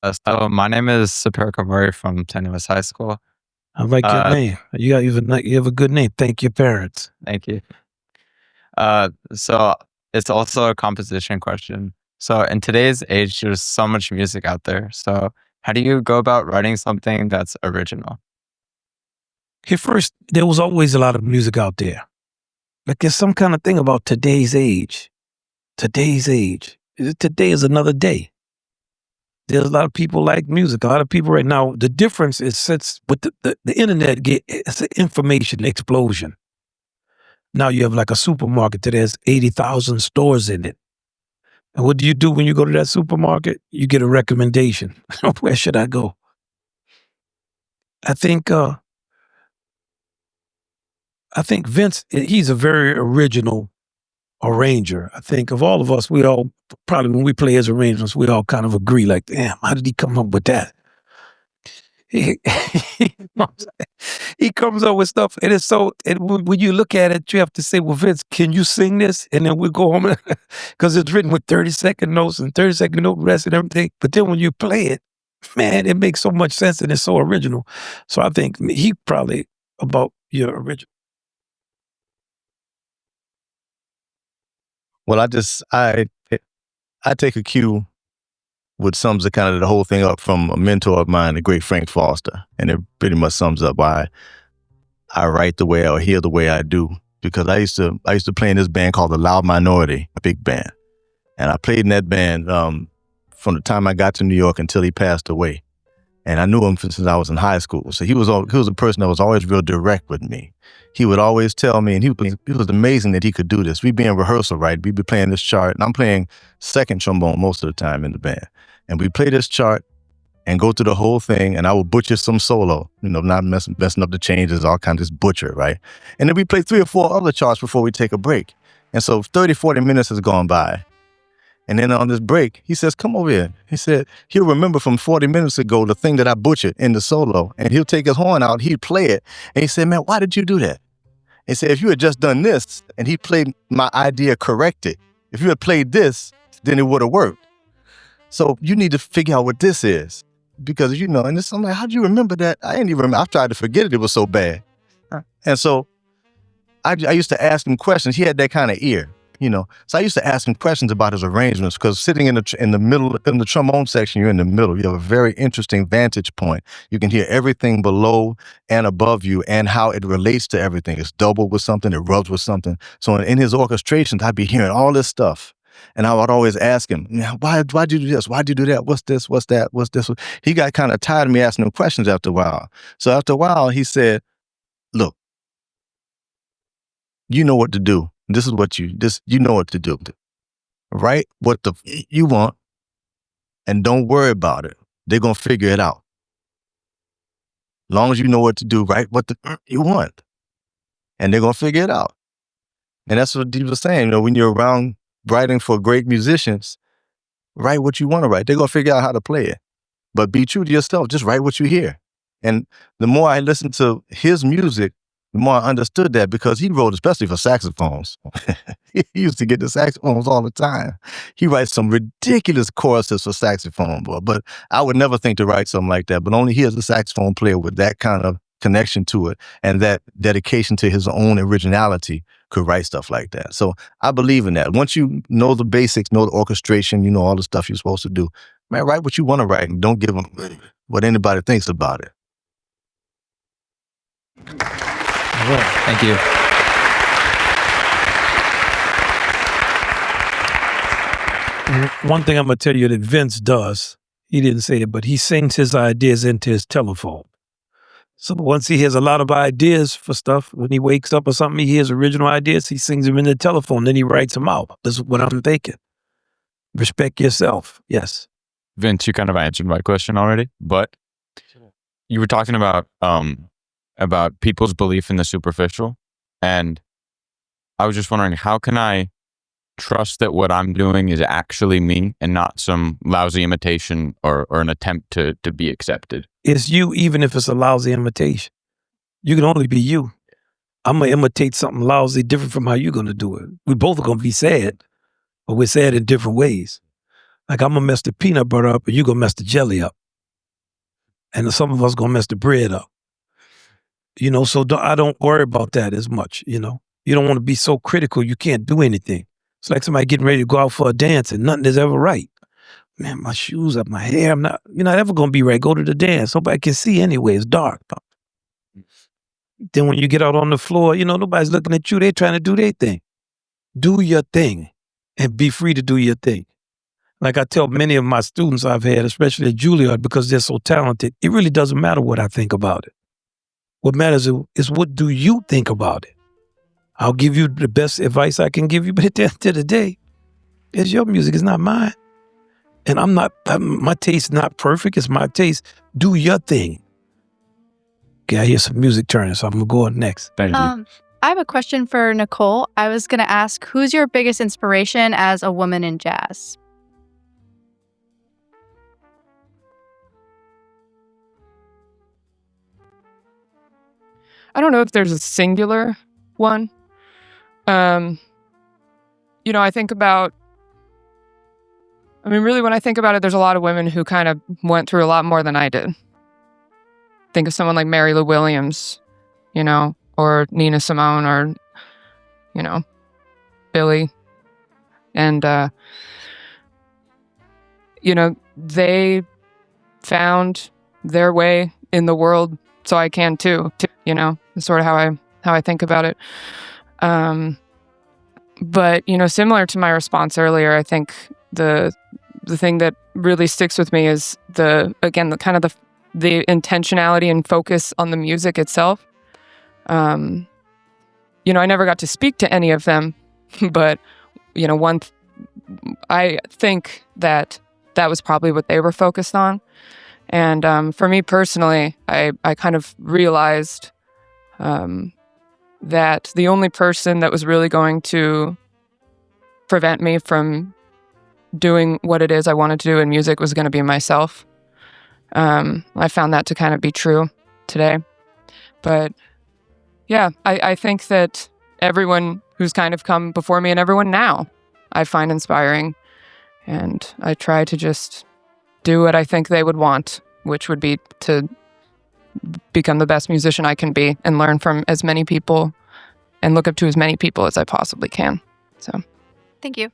So my name is Sapir Kavari from Tenuous High School. I like your Uh, name. You have a good name. Thank your parents. Thank you. So it's also a composition question. So in today's age, there's so much music out there. So how do you go about writing something that's original? Here first, there was always a lot of music out there. Like there's some kind of thing about today's age. Today's age. Today is another day. There's a lot of people like music. A lot of people right now. The difference is since with the internet, it's an information explosion. Now you have like a supermarket that has 80,000 stores in it. And what do you do when you go to that supermarket? You get a recommendation. Where should I go? I think Vince, he's a very original arranger. I think of all of us, we all probably when we play his arrangements, we all kind of agree like, damn, how did he come up with that? He comes up with stuff, and it's so. And when you look at it, you have to say, "Well, Vince, can you sing this?" And then we go home because it's written with 30-second notes and 30-second note rest and everything. But then when you play it, man, it makes so much sense and it's so original. So I think he probably about your original. Well, I take a cue what sums the kind of the whole thing up from a mentor of mine, the great Frank Foster, and it pretty much sums up why I write the way or hear the way I do. Because I used to play in this band called the Loud Minority, a big band, and I played in that band from the time I got to New York until he passed away. And I knew him since I was in high school. So he was a person that was always real direct with me. He would always tell me, and it was amazing that he could do this. We'd be in rehearsal, right? We'd be playing this chart, and I'm playing second trombone most of the time in the band. And we play this chart and go through the whole thing, and I would butcher some solo, not messing up the changes, all kinds of just butcher, right? And then we play 3 or 4 other charts before we take a break. And so 30, 40 minutes has gone by. And then on this break, he says, come over here. He said, he'll remember from 40 minutes ago the thing that I butchered in the solo. And he'll take his horn out, he'd play it. And he said, man, why did you do that? He said, if you had just done this, and he played my idea corrected, if you had played this, then it would have worked. So you need to figure out what this is. Because, and this, I'm like, how'd you remember that? I didn't even remember. I tried to forget it. It was so bad. And so I used to ask him questions. He had that kind of ear. So I used to ask him questions about his arrangements because sitting in the middle, in the trombone section, you're in the middle. You have a very interesting vantage point. You can hear everything below and above you and how it relates to everything. It's doubled with something, it rubs with something. So in his orchestrations, I'd be hearing all this stuff. And I would always ask him, why'd you do this? Why'd you do that? What's this? What's that? What's this? He got kind of tired of me asking him questions after a while. So after a while, he said, look, you know what to do. This is what you know what to do. Write what you want and don't worry about it. They're going to figure it out. Long as you know what to do, write what you want. And they're going to figure it out. And that's what he was saying. When you're around writing for great musicians, write what you want to write. They're going to figure out how to play it. But be true to yourself. Just write what you hear. And the more I listened to his music, the more I understood that because he wrote especially for saxophones. He used to get the saxophones all the time. He writes some ridiculous choruses for saxophone, but I would never think to write something like that. But only he as a saxophone player with that kind of connection to it and that dedication to his own originality could write stuff like that. So I believe in that. Once you know the basics, know the orchestration, you know all the stuff you're supposed to do, man, write what you want to write and don't give them what anybody thinks about it. Thank you. One thing I'm going to tell you that Vince does, he didn't say it, but he sings his ideas into his telephone. So once he has a lot of ideas for stuff, when he wakes up or something, he hears original ideas, he sings them in the telephone, then he writes them out. This is what I'm thinking. Respect yourself. Yes. Vince, you kind of answered my question already, but you were talking about people's belief in the superficial. And I was just wondering, how can I trust that what I'm doing is actually me and not some lousy imitation or an attempt to be accepted? It's you, even if it's a lousy imitation. You can only be you. I'm going to imitate something lousy different from how you're going to do it. We both are going to be sad, but we're sad in different ways. Like I'm gonna mess the peanut butter up, and you gonna mess the jelly up, and some of us gonna mess the bread up. So I don't worry about that as much. You don't want to be so critical you can't do anything. It's like somebody getting ready to go out for a dance and nothing is ever right. Man, my shoes up, my hair, I'm not ever gonna be right. Go to the dance. Nobody can see anyway. It's dark. Then when you get out on the floor, nobody's looking at you. They're trying to do their thing. Do your thing and be free to do your thing. Like I tell many of my students I've had, especially at Juilliard, because they're so talented, it really doesn't matter what I think about it. What matters is what do you think about it? I'll give you the best advice I can give you, but at the end of the day, it's your music, it's not mine. And my taste is not perfect, it's my taste. Do your thing. Okay, I hear some music turning, so I'm going to go on next. Thank you. I have a question for Nicole. I was going to ask, who's your biggest inspiration as a woman in jazz? I don't know if there's a singular one. Really when I think about it, there's a lot of women who kind of went through a lot more than I did. Think of someone like Mary Lou Williams, or Nina Simone, or, Billie. And, they found their way in the world, so I can too. Is sort of how I think about it. But similar to my response earlier, I think the thing that really sticks with me is the intentionality and focus on the music itself. I never got to speak to any of them, but I think that was probably what they were focused on. And for me personally, I kind of realized that the only person that was really going to prevent me from doing what it is I wanted to do in music was going to be myself. I found that to kind of be true today. But yeah, I think that everyone who's kind of come before me and everyone now I find inspiring. And I try to just do what I think they would want, which would be to become the best musician I can be and learn from as many people and look up to as many people as I possibly can. So, Thank you.